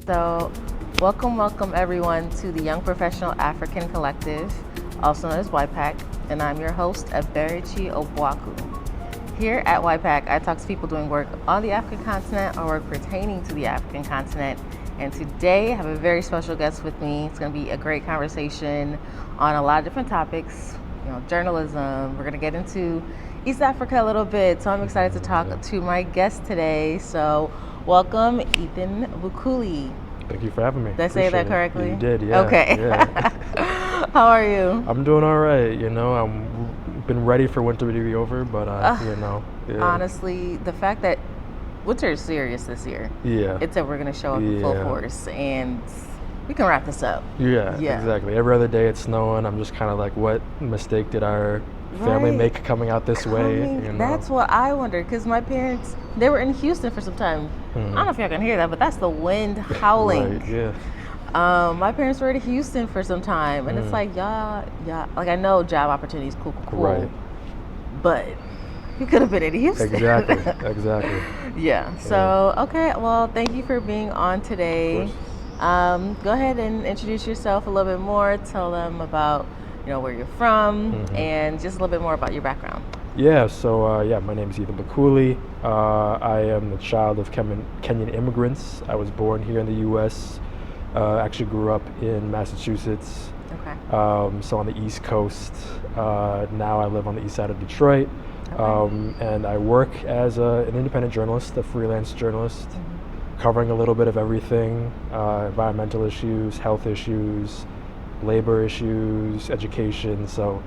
So, welcome everyone to the Young Professional African Collective, also known as YPAC, and I'm your host, Kabaraji. Here at YPAC, I talk to people doing work on the African continent or work pertaining to the African continent. And today I have a very special guest with me. It's going to be a great conversation on a lot of different topics, journalism. We're going to get into East Africa a little bit. So I'm excited to talk to my guest today. So welcome, Ethan Bakuli. Thank you for having me. Did I say that correctly? You did, yeah. Okay. Yeah. How are you? I'm doing all right. I'm been ready for winter to be over, but Yeah. Honestly, the fact that winter is serious this year. Yeah. It's that we're going to show up in full force, and we can wrap this up. Yeah, exactly. Every other day it's snowing. I'm just kind of like, what mistake did our family make coming out this way? That's what I wondered, because my parents, they were in Houston for some time. I don't know if y'all can hear that, but that's the wind howling. Right, yeah. My parents were in Houston for some time, and it's like, y'all, like, I know job opportunities, cool, right. But you could have been in Houston. Exactly. Yeah. So, okay, well, thank you for being on today. Go ahead and introduce yourself a little bit more. Tell them about, where you're from, and just a little bit more about your background. Yeah, so my name is Ethan Bakuli. I am the child of Kenyan immigrants. I was born here in the U.S., actually grew up in Massachusetts. Okay. So on the East Coast. Now I live on the east side of Detroit. Okay. And I work as an independent journalist, a freelance journalist, covering a little bit of everything, environmental issues, health issues, labor issues, education. So,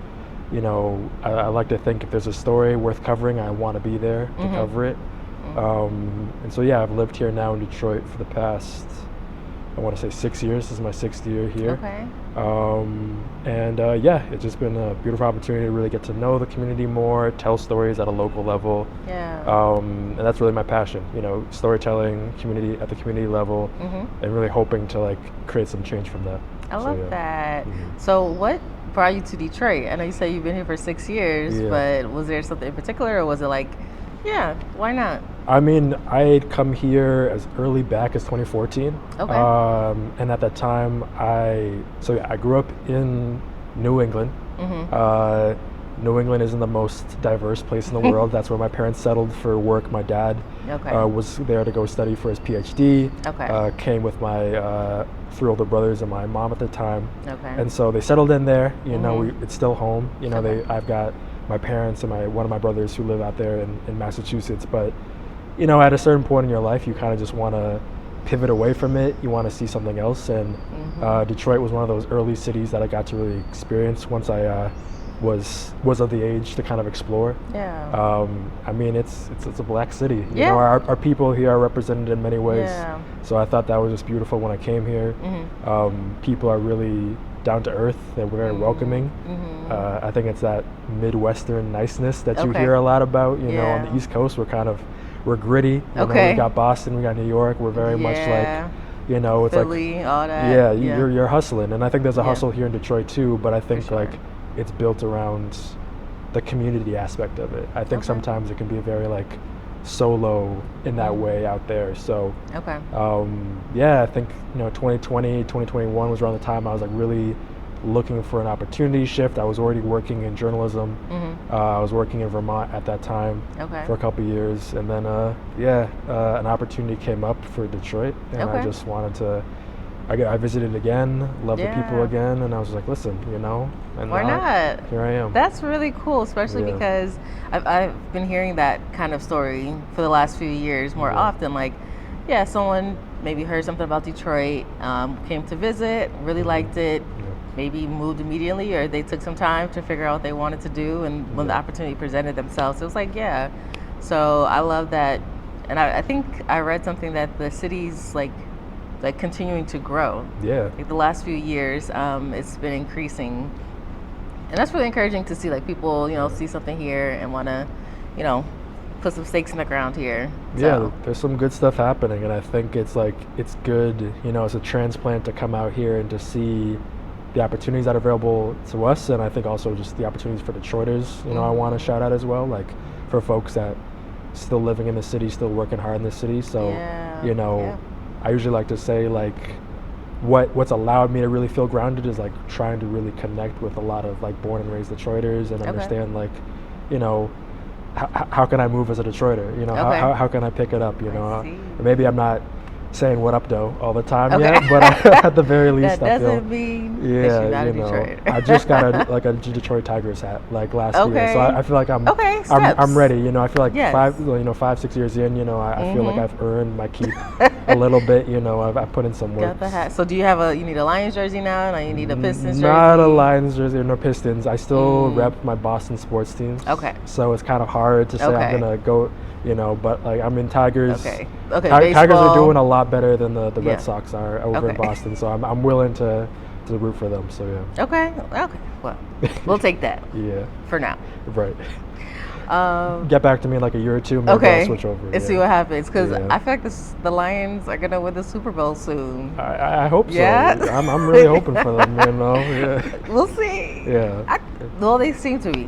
I like to think if there's a story worth covering, I want to be there to cover it. And so, I've lived here now in Detroit for the past, I want to say 6 years. This is my 6th year here. Okay. It's just been a beautiful opportunity to really get to know the community more, tell stories at a local level. Yeah. And that's really my passion, storytelling, community at the community level, and really hoping to create some change from that. I love that. So what brought you to Detroit? I know you said you've been here for 6 years, but was there something in particular, or was it why not? I mean, I had come here as early back as 2014. Okay. And at that time, I grew up in New England. New England isn't the most diverse place in the world. That's where my parents settled for work. My dad was there to go study for his PhD. Okay. Came with my 3 older brothers and my mom at the time. Okay. And so they settled in there. It's still home. I've got my parents and one of my brothers who live out there in Massachusetts. But at a certain point in your life, you kind of just want to pivot away from it. You want to see something else. And Detroit was one of those early cities that I got to really experience once I was of the age to kind of explore. Yeah. I mean, it's a black city. Our people here are represented in many ways. Yeah. So I thought that was just beautiful when I came here. People are really down to earth. They're very welcoming. I think it's that Midwestern niceness that you hear a lot about. On the East Coast, we're gritty. We got Boston, we got New York. We're very much like, it's Philly, all that. Yeah, you're hustling, and I think there's a hustle here in Detroit too. But I think it's built around the community aspect of it. I think sometimes it can be very solo in that way out there. So I think 2020, 2021 was around the time I was really looking for an opportunity shift. I was already working in journalism. I was working in Vermont at that time for a couple of years, and then an opportunity came up for Detroit, and I just wanted to. I visited again, loved the people again, and I was like, listen, and why not? Here I am. That's really cool, especially because I've been hearing that kind of story for the last few years more often. Someone maybe heard something about Detroit, came to visit, really liked it, maybe moved immediately, or they took some time to figure out what they wanted to do, and when the opportunity presented themselves, it was So I love that, and I think I read something that the city's continuing to grow. Yeah. The last few years, it's been increasing, and that's really encouraging to see. People, see something here and want to, put some stakes in the ground here. Yeah, there's some good stuff happening, and I think it's good, as a transplant to come out here and to see the opportunities that are available to us, and I think also just the opportunities for Detroiters. I want to shout out as well, for folks that still living in the city, still working hard in the city. So, I usually like to say like what's allowed me to really feel grounded is like trying to really connect with a lot of like born and raised Detroiters and understand like, you know, how can I move as a Detroiter? You know, how can I pick it up? You know, maybe I'm not saying what up though all the time yet, but at the very least, that I feel doesn't mean that you're not a Detroiter. I just got a Detroit Tigers hat like last year, so I feel like I'm ready. You know, I feel like 5-6 years in, you know, I feel like I've earned my keep a little bit. You know, I've put in some work. Got the hat. So do you have you need a Lions jersey now? You need a Pistons jersey? Not a Lions jersey or no Pistons. I still rep my Boston sports teams. Okay. So it's kind of hard to say I'm gonna go. You know, but like I'm in Tigers. Okay. Tigers are doing a lot better than the Red Sox are over in Boston, so I'm willing to root for them. So yeah. Okay. Well, we'll take that. Yeah. For now. Right. Get back to me in like a year or two. Maybe I'll switch over. And see what happens, because I feel like the Lions are gonna win the Super Bowl soon. I hope so. Yeah. I'm really hoping for them. You know. Yeah. We'll see. Yeah. Well, they seem to be.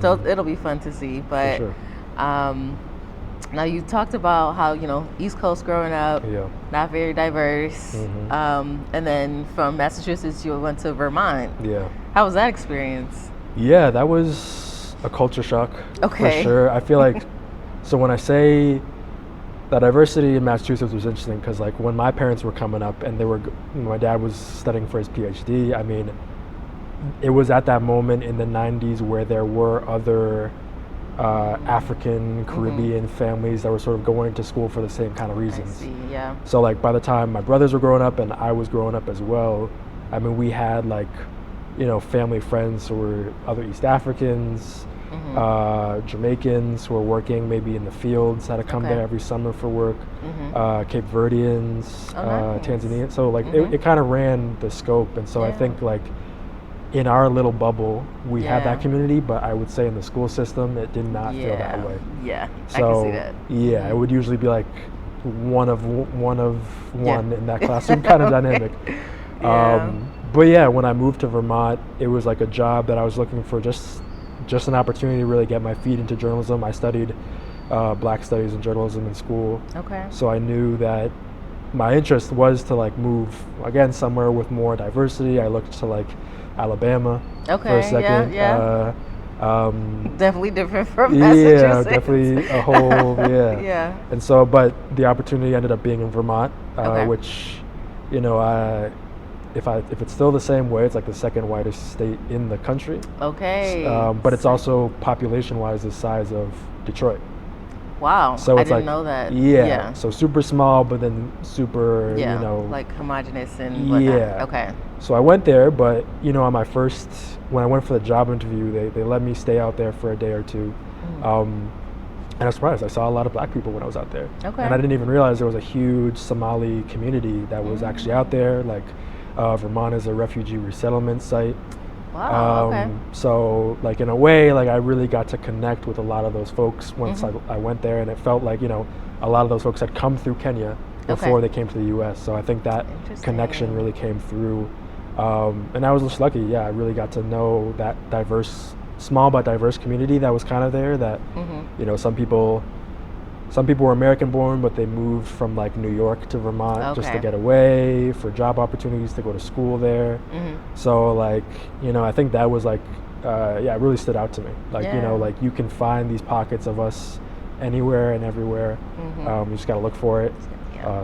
So it'll be fun to see, but. For sure. Now you talked about how, you know, East Coast growing up, not very diverse, and then from Massachusetts you went to Vermont. Yeah. How was that experience? Yeah, that was a culture shock. Okay. For sure. I feel like, so when I say that diversity in Massachusetts was interesting, because like when my parents were coming up and my dad was studying for his PhD, I mean, it was at that moment in the 90s where there were other African, Caribbean families that were sort of going to school for the same kind of reasons. I see, yeah. So like by the time my brothers were growing up and I was growing up as well, I mean, we had like, you know, family friends who were other East Africans, Jamaicans who were working maybe in the fields, had to come there every summer for work, Cape Verdeans, Tanzania. So like it kind of ran the scope. And so I think like in our little bubble, we had that community, but I would say in the school system, it did not feel that way. Yeah, so, I can see that. Yeah, it would usually be like one of one in that classroom kind of dynamic. But yeah, when I moved to Vermont, it was like a job that I was looking for, just an opportunity to really get my feet into journalism. I studied Black Studies and journalism in school. Okay. So I knew that my interest was to like move again somewhere with more diversity. I looked to like Alabama for a second. Definitely different from Massachusetts. Yeah, definitely a whole, yeah. And so, but the opportunity ended up being in Vermont, which, you know, if it's still the same way, it's like the second whitest state in the country. Okay. But it's also population-wise the size of Detroit. Wow, so it's I didn't know that. Yeah, so super small, but then super, you know. like homogenous and whatnot. Yeah. Okay. So I went there, but, you know, on my first, when I went for the job interview, they let me stay out there for a day or two. And I was surprised. I saw a lot of Black people when I was out there. Okay. And I didn't even realize there was a huge Somali community that was actually out there. Like, Vermont is a refugee resettlement site. Wow, okay. So, like, in a way, like, I really got to connect with a lot of those folks once I went there, and it felt like, you know, a lot of those folks had come through Kenya before they came to the U.S. So I think that connection really came through. And I was just lucky, I really got to know that small but diverse community that was kind of there, that, you know, some people were American born, but they moved from like New York to Vermont just to get away, for job opportunities, to go to school there. So like, you know, I think that was like, it really stood out to me. Like, you know, like you can find these pockets of us anywhere and everywhere. You just got to look for it.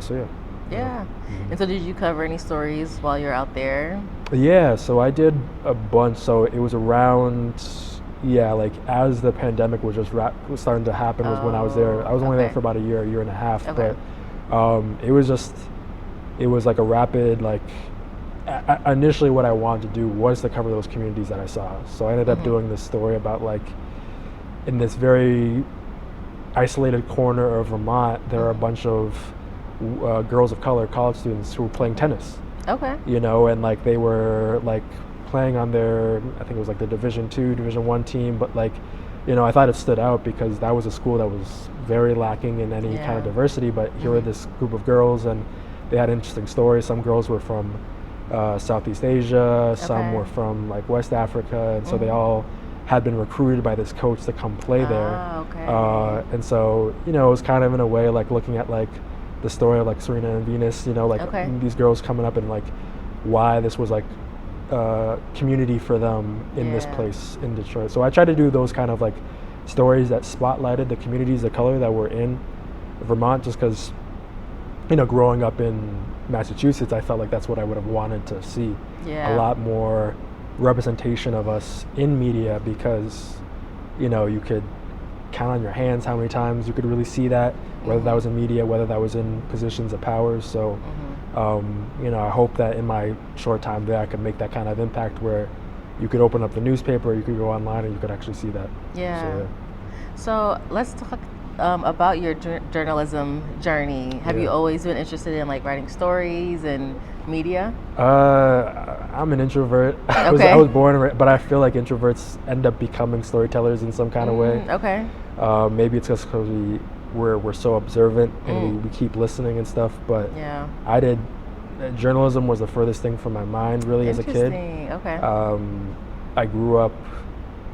So yeah. And so did you cover any stories while you're out there? Yeah, so I did a bunch. So it was around, like as the pandemic was just starting to happen was when I was there. I was only there for about a year and a half, but it was like a rapid, like initially what I wanted to do was to cover those communities that I saw. So I ended up doing this story about like in this very isolated corner of Vermont, there are a bunch of girls of color, college students who were playing tennis. Okay. You know, and like they were like playing on their, I think it was like the Division II, Division I team, but like, you know, I thought it stood out because that was a school that was very lacking in any kind of diversity, but here were this group of girls and they had interesting stories. Some girls were from Southeast Asia, some were from like West Africa, and so they all had been recruited by this coach to come play there. And so, you know, it was kind of in a way like looking at like the story of like Serena and Venus, you know, like these girls coming up and like why this was like community for them in this place in Detroit. So I try to do those kind of like stories that spotlighted the communities of color that were in Vermont, just because, you know, growing up in Massachusetts, I felt like that's what I would have wanted to see. A lot more representation of us in media, because, you know, you could count on your hands how many times you could really see that, whether that was in media, whether that was in positions of power. So you know, I hope that in my short time there I could make that kind of impact where you could open up the newspaper, you could go online, and you could actually see that. So let's talk about your journalism journey. Have you always been interested in like writing stories and media? I'm an introvert. I was born, but I feel like introverts end up becoming storytellers in some kind of way. Maybe it's just because we're so observant and we keep listening and stuff. But I did. Journalism was the furthest thing from my mind, really, as a kid. I grew up.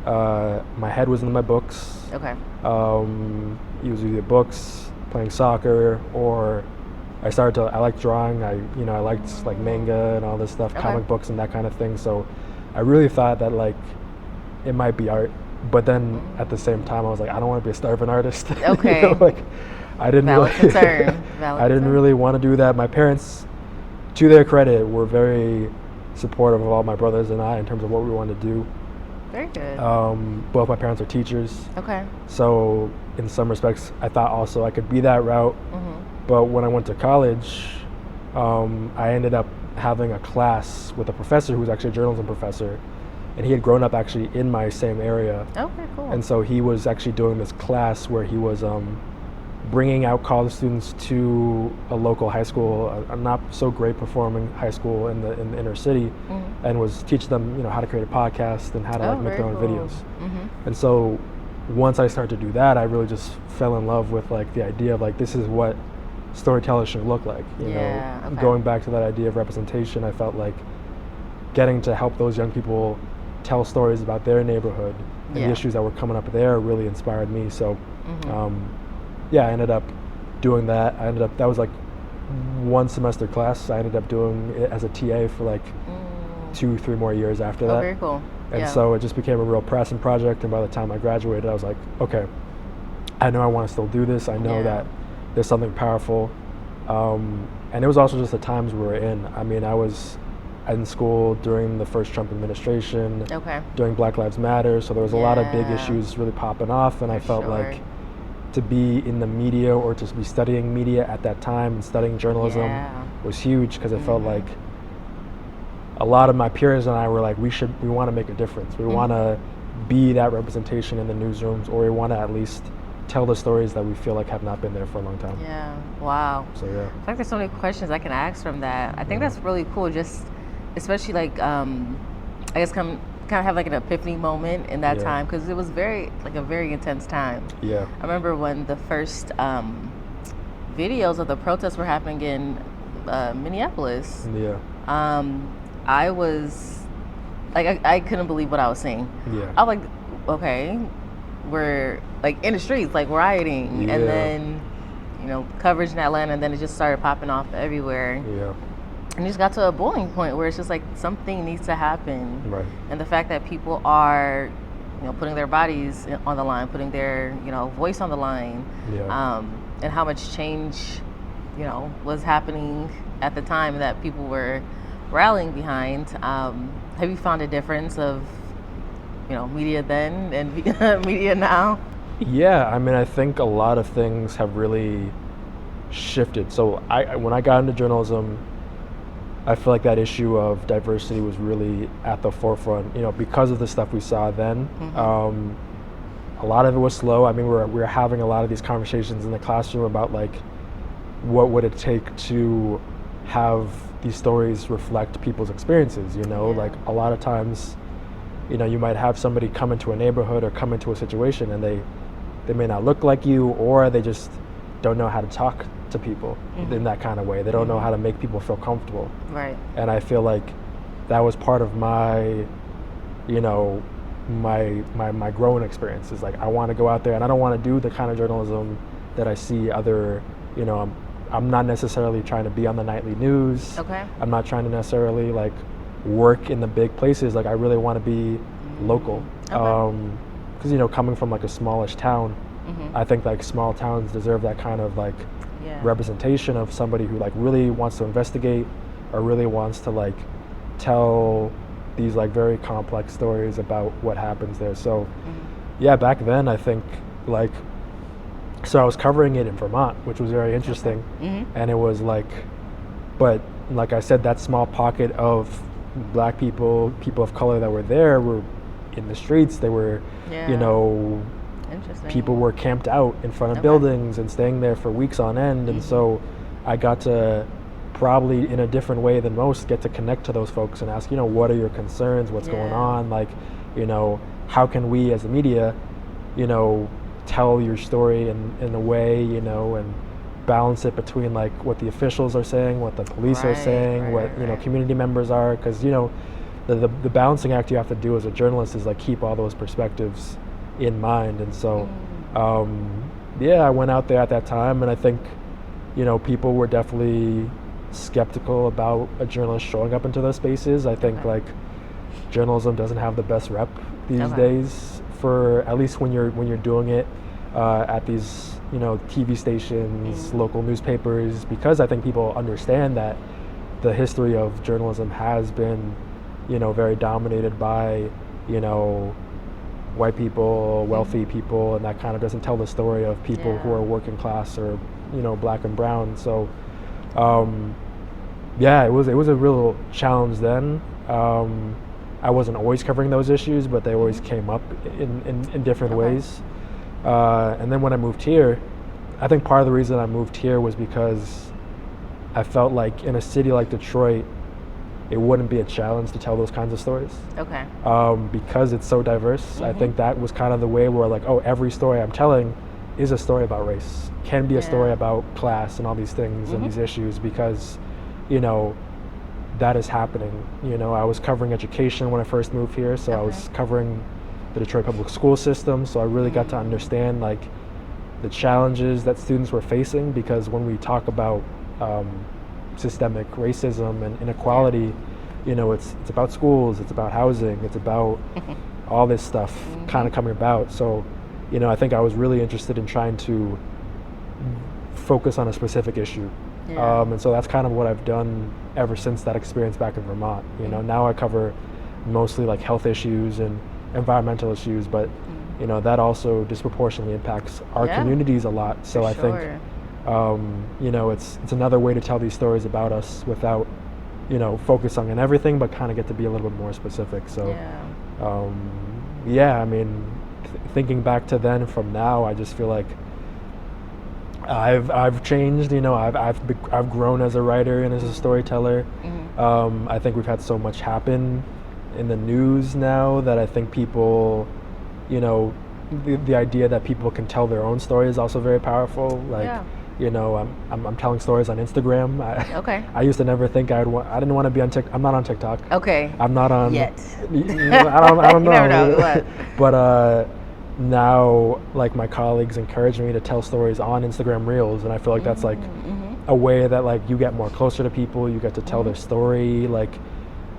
My head was in my books. It was either books, playing soccer, or I liked drawing. I liked like manga and all this stuff, comic books and that kind of thing. So I really thought that like it might be art, but then at the same time I was like, I don't want to be a starving artist. You know, like I didn't I didn't really want to do that. My parents, to their credit, were very supportive of all my brothers and I in terms of what we wanted to do. Very good. Both my parents are teachers. So in some respects, I thought also I could be that route. But when I went to college, I ended up having a class with a professor who was actually a journalism professor, and he had grown up actually in my same area. And so he was actually doing this class where he was bringing out college students to a local high school, a not so great performing high school in the inner city, and was teaching them, you know, how to create a podcast and how to like make their own videos. And so once I started to do that, I really just fell in love with like the idea of like, this is what storytellers should look like, you know. Going back to that idea of representation, I felt like getting to help those young people tell stories about their neighborhood and the issues that were coming up there really inspired me. So I ended up doing that. That was like one semester class. I ended up doing it as a TA for like 2-3 more years after that. Very cool. And so it just became a real passion project, and by the time I graduated, I was like, okay, I know I want to still do this. I know that there's something powerful. And it was also just the times we were in. I mean, I was in school during the first Trump administration, during Black Lives Matter, so there was a lot of big issues really popping off, and I felt like to be in the media or to be studying media at that time and studying journalism was huge, because it felt like a lot of my peers and I were like, we want to make a difference. We want to be that representation in the newsrooms, or we want to at least tell the stories that we feel like have not been there for a long time. Wow. So I feel like there's so many questions I can ask from that. I think that's really cool, just especially like I guess kind of have like an epiphany moment in that time, because it was a very intense time. I remember when the first videos of the protests were happening in Minneapolis. I was like, I couldn't believe what I was seeing. I was like, okay, we're like in the streets, like rioting, and then, you know, coverage in Atlanta, and then it just started popping off everywhere. And it just got to a boiling point where it's just like something needs to happen. And the fact that people are, you know, putting their bodies on the line, putting their, you know, voice on the line, and how much change, you know, was happening at the time that people were rallying behind. Have you found a difference of, you know, media then and media now? I mean, I think a lot of things have really shifted. So when I got into journalism, I feel like that issue of diversity was really at the forefront, you know, because of the stuff we saw then. A lot of it was slow. I mean, we were having a lot of these conversations in the classroom about like, what would it take to have these stories reflect people's experiences, you know? Like a lot of times, you know, you might have somebody come into a neighborhood or come into a situation, and they may not look like you, or they just don't know how to talk to people in that kind of way. They don't know how to make people feel comfortable. And I feel like that was part of my, you know, my growing experience. Is like, I want to go out there, and I don't want to do the kind of journalism that I see other, you know, I'm not necessarily trying to be on the nightly news. Okay. I'm not trying to necessarily like work in the big places. Like I really want to be local. Okay. Because you know, coming from like a smallish town, I think like small towns deserve that kind of like representation of somebody who like really wants to investigate or really wants to like tell these like very complex stories about what happens there. So yeah, back then I think like, so I was covering it in Vermont, which was very interesting. And it was like, but like I said, that small pocket of black people, people of color that were there were in the streets. They were, you know, people were camped out in front of buildings and staying there for weeks on end. And so I got to probably in a different way than most get to connect to those folks and ask, you know, what are your concerns? What's going on? Like, you know, how can we as the media, you know, tell your story in a way, you know, and balance it between like what the officials are saying, what the police are saying, what, you know, community members are, because, you know, the balancing act you have to do as a journalist is like keep all those perspectives in mind. And so yeah, I went out there at that time, and I think, you know, people were definitely skeptical about a journalist showing up into those spaces. I think like journalism doesn't have the best rep these days, for at least when you're doing it at these, you know, TV stations, local newspapers, because I think people understand that the history of journalism has been, you know, very dominated by, you know, white people, wealthy people, and that kind of doesn't tell the story of people who are working class or, you know, black and brown. So yeah, it was a real challenge then. I wasn't always covering those issues, but they always came up in different ways. And then when I moved here, I think part of the reason I moved here was because I felt like in a city like Detroit, it wouldn't be a challenge to tell those kinds of stories. Because it's so diverse. I think that was kind of the way where like, oh, every story I'm telling is a story about race, can be a story about class and all these things and these issues, because, you know, that is happening. You know, I was covering education when I first moved here, so I was covering the Detroit public school system, so I really got to understand like the challenges that students were facing, because when we talk about systemic racism and inequality, you know, it's about schools, it's about housing, it's about all this stuff kind of coming about. So, you know, I think I was really interested in trying to focus on a specific issue. And so that's kind of what I've done ever since that experience back in Vermont. You know, now I cover mostly like health issues and environmental issues, but you know, that also disproportionately impacts our communities a lot. So I think you know, it's another way to tell these stories about us without, you know, focusing on everything, but kind of get to be a little bit more specific. So yeah, I mean, thinking back to then from now, I just feel like I've changed. You know, I've grown as a writer and as a storyteller. I think we've had so much happen in the news now that I think people, you know, the idea that people can tell their own story is also very powerful. Like, you know, I'm telling stories on Instagram. I used to never think I didn't want to be on TikTok. I'm not on TikTok. I'm not on yet. I don't know. Never know. But now, like, my colleagues encourage me to tell stories on Instagram Reels, and I feel like that's like a way that like you get more closer to people. You get to tell their story. Like,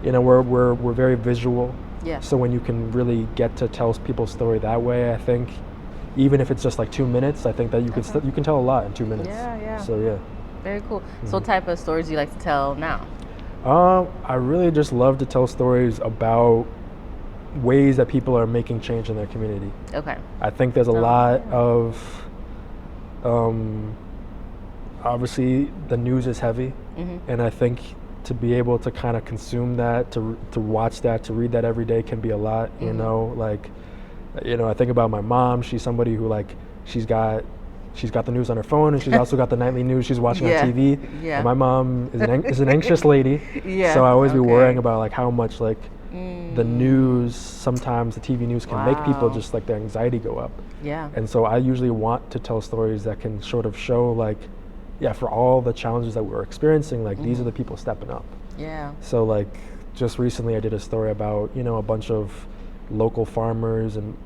you know, we're very visual. So when you can really get to tell people's story that way, I think, even if it's just like 2 minutes, I think that you can you can tell a lot in 2 minutes. So yeah. Very cool. So what type of stories do you like to tell now? I really just love to tell stories about ways that people are making change in their community. I think there's a lot of obviously the news is heavy, and I think to be able to kind of consume that, to watch that, to read that every day can be a lot. You know, like, you know, I think about my mom. She's somebody who like she's got the news on her phone, and she's also got the nightly news she's watching on TV. And my mom is an anxious lady, so I always be worrying about like how much like the news, sometimes the TV news can make people just like their anxiety go up. And so I usually want to tell stories that can sort of show like, for all the challenges that we're experiencing, like these are the people stepping up. So like just recently I did a story about, you know, a bunch of local farmers and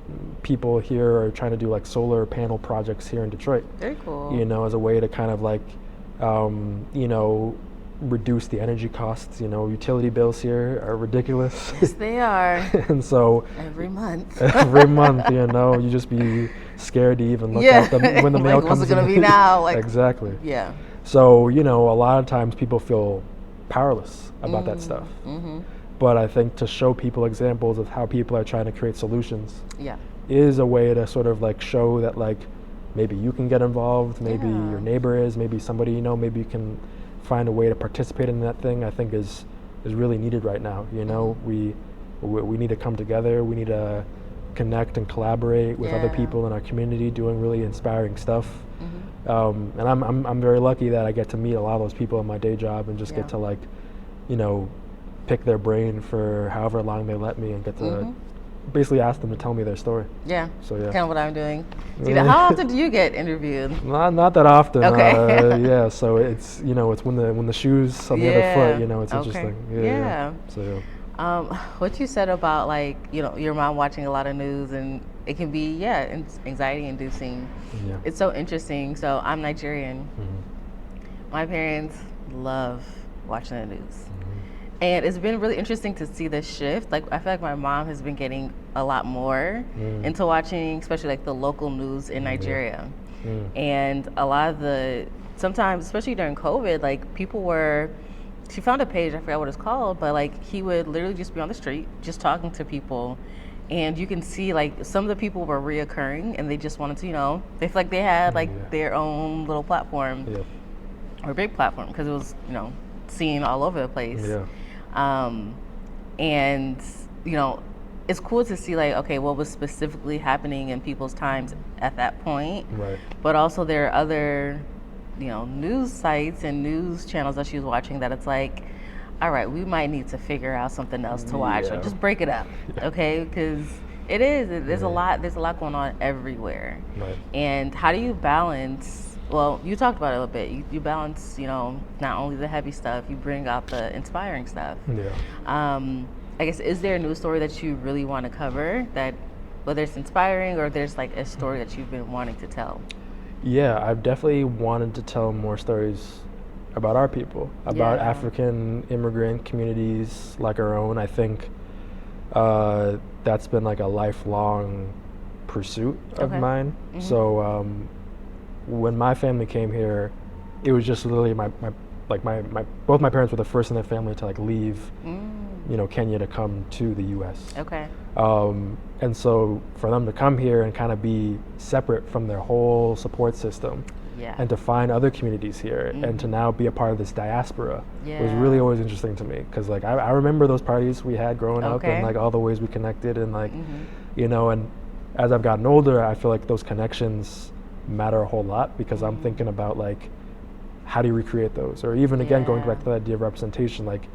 people here are trying to do like solar panel projects here in Detroit. Very cool. You know, as a way to kind of like You know, reduce the energy costs. You know, utility bills here are ridiculous. Yes, they are. And so every month, you know, you just be scared to even look out when the mail like, comes what's it in. gonna be now? Like, exactly. Yeah. So, you know, a lot of times people feel powerless about that stuff. Mm-hmm. But I think to show people examples of how people are trying to create solutions Yeah. is a way to sort of like show that like maybe you can get involved, maybe Yeah. your neighbor is, maybe somebody you know, maybe you can find a way to participate in that thing. I think is really needed right now. You know, we need to come together. We need to connect and collaborate with other Yeah. people in our community doing really inspiring stuff. Mm-hmm. And I'm very lucky that I get to meet a lot of those people in my day job and just Yeah. get to like, you know, pick their brain for however long they let me and get to basically ask them to tell me their story. Yeah. So yeah. Kind of what I'm doing. How often do you get interviewed? Not that often. Okay. Yeah. So it's, you know, it's when the shoe's on the other foot. You know, it's interesting. Yeah. So yeah. What you said about like, you know, your mom watching a lot of news and it can be anxiety inducing. Yeah. It's so interesting. So I'm Nigerian. Mm-hmm. My parents love watching the news. And it's been really interesting to see the shift. Like, I feel like my mom has been getting a lot more into watching, especially like the local news in Nigeria. And a lot of sometimes, especially during COVID, like she found a page, I forgot what it's called, but like he would literally just be on the street, just talking to people. And you can see like some of the people were reoccurring and they just wanted to, you know, they feel like they had like their own little platform or big platform because it was, you know, seen all over the place. Yeah. And, you know, it's cool to see like, okay, what was specifically happening in people's times at that point. Right. But also there are other, you know, news sites and news channels that she was watching that it's like, all right, we might need to figure out something else to watch or just break it up. Okay. Because there's a lot going on everywhere. Right. And how do you balance, well, you talked about it a little bit. You balance, you know, not only the heavy stuff, you bring out the inspiring stuff. Yeah. I guess, is there a news story that you really want to cover that, whether it's inspiring or there's like a story that you've been wanting to tell? Yeah, I've definitely wanted to tell more stories about our people, about African immigrant communities like our own. I think that's been like a lifelong pursuit of mine. Mm-hmm. So when my family came here, it was just literally my both my parents were the first in their family to like leave, you know, Kenya to come to the U.S. Okay. And so for them to come here and kind of be separate from their whole support system, and to find other communities here, and to now be a part of this diaspora was really always interesting to me. Because like I remember those parties we had growing up, and like all the ways we connected, and like, you know, and as I've gotten older, I feel like those connections matter a whole lot because I'm thinking about like, how do you recreate those? Or even again, going back to the idea of representation, like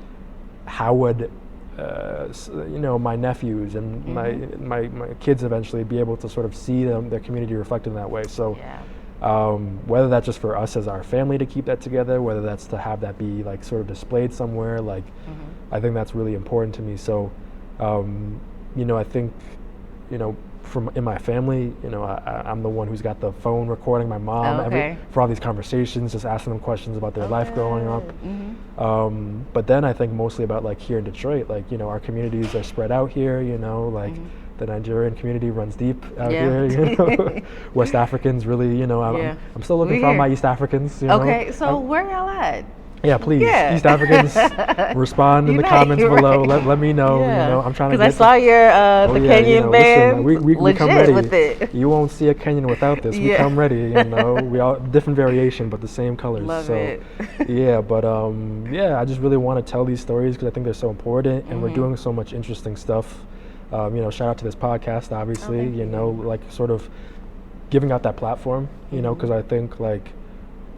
how would you know, my nephews and my kids eventually be able to sort of see their community reflected in that way. So whether that's just for us as our family to keep that together, whether that's to have that be like sort of displayed somewhere, like I think that's really important to me. So you know, I think, you know, from in my family, you know, I'm the one who's got the phone recording my mom for all these conversations, just asking them questions about their life growing up. But then I think mostly about like here in Detroit, like, you know, our communities are spread out here, you know, like the Nigerian community runs deep out here, you know. West Africans really, you know, I'm still looking for all my East Africans, you know. Okay, so where y'all at? Yeah, please, East Africans, respond in the comments below. Let me know. You know, I'm trying to. Because I saw your the Kenyan band. Listen, we come ready. With it. You won't see a Kenyan without this. We come ready. You know, we all different variation, but the same colors. Love it. Yeah, but I just really want to tell these stories because I think they're so important, and we're doing so much interesting stuff. You know, shout out to this podcast, obviously. You know, like sort of giving out that platform. You know, because I think like.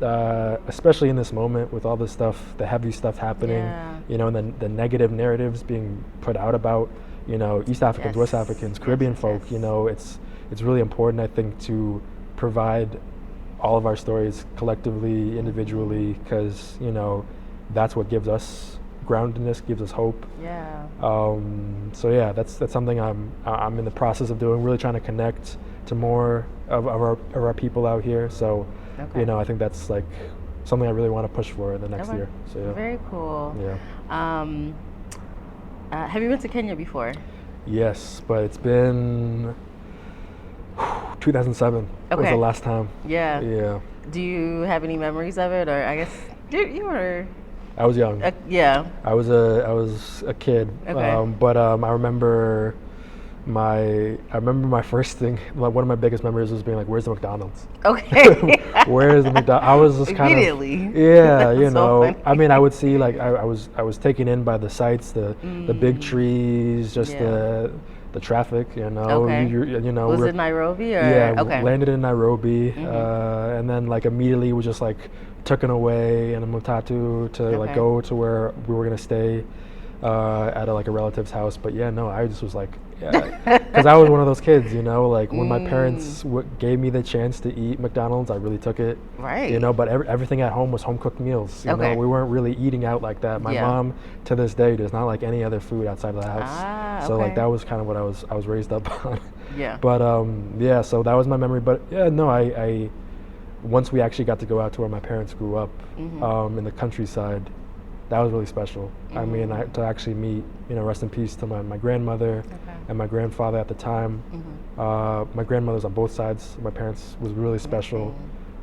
Especially in this moment with all this stuff, the heavy stuff happening, you know, and then the negative narratives being put out about, you know, East Africans, West Africans, Caribbean folk, you know, it's really important, I think, to provide all of our stories collectively, individually, because, you know, that's what gives us groundedness, gives us hope. So yeah, that's something I'm in the process of doing, really trying to connect to more of our people out here. So you know, I think that's like something I really want to push for the next year. So yeah. Very cool. Yeah. Have you been to Kenya before? Yes, but it's been 2007 was the last time. Yeah. Yeah. Do you have any memories of it, or I guess you were? I was young. Yeah. I was a kid. Okay. But I remember my first thing. Like, one of my biggest memories was being like, "Where's the McDonald's?" Okay. Where's the McDonald's? I was just kind Immediately. of yeah, you That's know. so funny. I mean, I would see like I was taken in by the sights, the big trees, just the traffic. You know, Okay. you know. Was it Nairobi or? Yeah, Okay. landed in Nairobi, and then like immediately was just like taken away in a matatu to like go to where we were gonna stay at a relative's house. But yeah, no, I just was like, because I was one of those kids, you know, like when my parents gave me the chance to eat McDonald's, I really took it. Right. You know, but everything at home was home cooked meals. You know, we weren't really eating out like that. My mom to this day does not like any other food outside of the house. So like that was kind of what I was raised up on. Yeah. But yeah, so that was my memory. But yeah, no, I once we actually got to go out to where my parents grew up in the countryside, that was really special. I mean, to actually meet, you know, rest in peace to my grandmother and my grandfather at the time. My grandmother's on both sides. My parents was really special.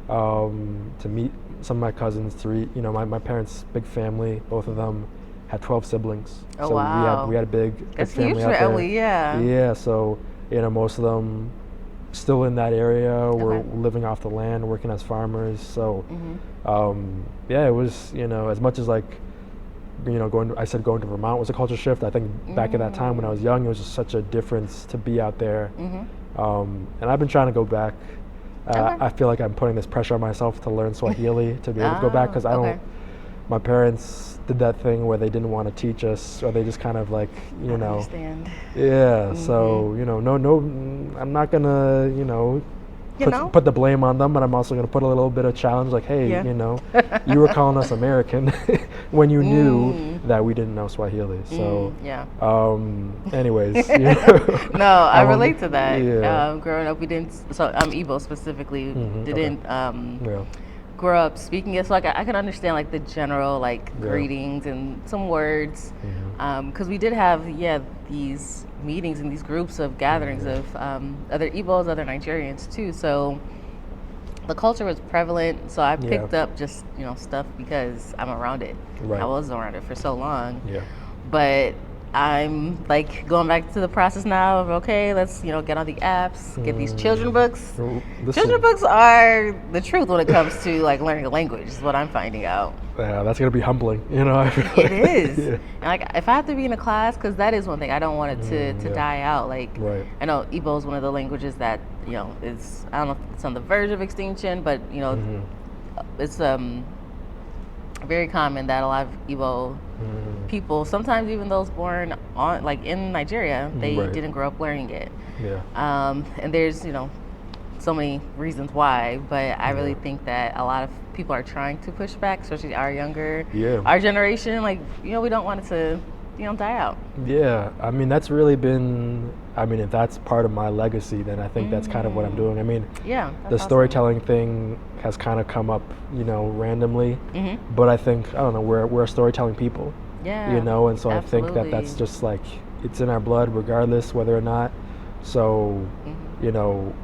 To meet some of my cousins, you know, my parents' big family, both of them had 12 siblings. Oh, so wow. we had a big family huge out there. family, yeah. Yeah, so, you know, most of them still in that area, were living off the land, working as farmers. So, yeah, it was, you know, as much as like, you know, going to Vermont was a culture shift. I think back at that time when I was young, it was just such a difference to be out there. And I've been trying to go back. I feel like I'm putting this pressure on myself to learn Swahili to be able to go back, because I don't. My parents did that thing where they didn't want to teach us, or they just kind of like, you know. Understand. Yeah. So, you know, no, I'm not gonna, you know, put the blame on them, but I'm also going to put a little bit of challenge, like, hey, you know, you were calling us American when you knew that we didn't know Swahili. So, anyways, you know. No, I relate to that. Yeah. Growing up, we didn't. So I'm Igbo specifically. Didn't grow up speaking it. So like I can understand like the general like greetings and some words, because we did have these meetings and these groups of gatherings of other Igbos, other Nigerians too. So the culture was prevalent. So I picked up just, you know, stuff because I'm around it. Right. I was around it for so long. Yeah. But I'm like going back to the process now of, okay, let's, you know, get on the apps, get these children books. Children books are the truth when it comes to like learning a language, is what I'm finding out. Yeah, that's gonna be humbling, you know. It is. And like, if I have to be in a class, because that is one thing, I don't want it to die out. Like, I know Igbo is one of the languages that, you know, is, I don't know if it's on the verge of extinction, but you know, it's very common that a lot of Igbo people, sometimes even those born on like in Nigeria, they didn't grow up learning it. And there's, you know, so many reasons why, but I really think that a lot of people are trying to push back, especially our our generation. Like, you know, we don't want it to, you know, die out. Yeah, I mean, that's really been, I mean, if that's part of my legacy, then I think that's kind of what I'm doing. I mean, the storytelling thing has kind of come up, you know, randomly, but I think, I don't know, we're a storytelling people, you know, and so I think that's just like, it's in our blood regardless whether or not. So, you know,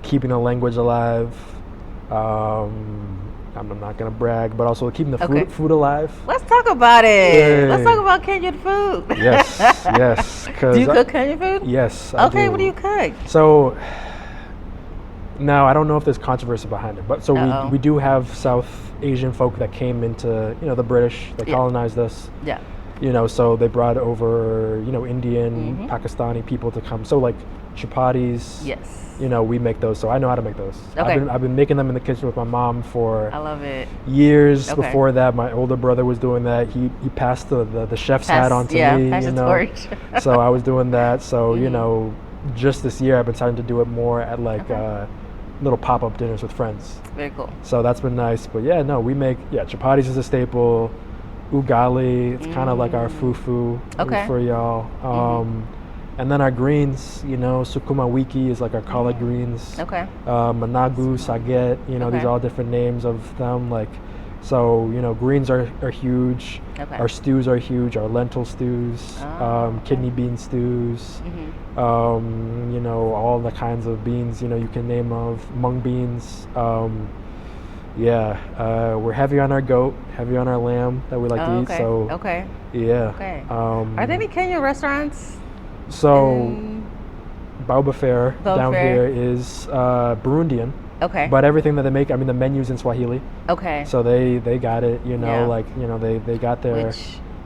keeping the language alive, I'm not gonna brag, but also keeping the food alive. Let's talk about it. Let's talk about Kenyan food. Yes. Do you cook Kenyan food? Yes. Okay, I do. What do you cook? So now I don't know if there's controversy behind it, but so we do have South Asian folk that came into, you know, the British. They colonized us. Yeah. You know, so they brought over, you know, Indian, Pakistani people to come. So like chapatis. Yes. You know, we make those, so I know how to make those. Okay. I've been making them in the kitchen with my mom for years. Before that, my older brother was doing that. He passed the chef's hat on to me. You know, so I was doing that. So you know, just this year I've been starting to do it more at like little pop-up dinners with friends. Very cool. So that's been nice. But yeah, no, we make chapatis is a staple. Ugali, it's kind of like our fufu for y'all. And then our greens, you know, sukuma wiki is like our collard greens. Managu, saget, you know, these are all different names of them. Like So, greens are huge. Okay. Our stews are huge. Our lentil stews, kidney bean stews, all the kinds of beans, you can name of mung beans. We're heavy on our goat, heavy on our lamb that we like to eat. So, okay. Yeah. Okay. Are there any Kenyan restaurants? So, Baoba Fair down here is Burundian. Okay. But everything that they make, the menu's in Swahili. Okay. So they got it, they got their.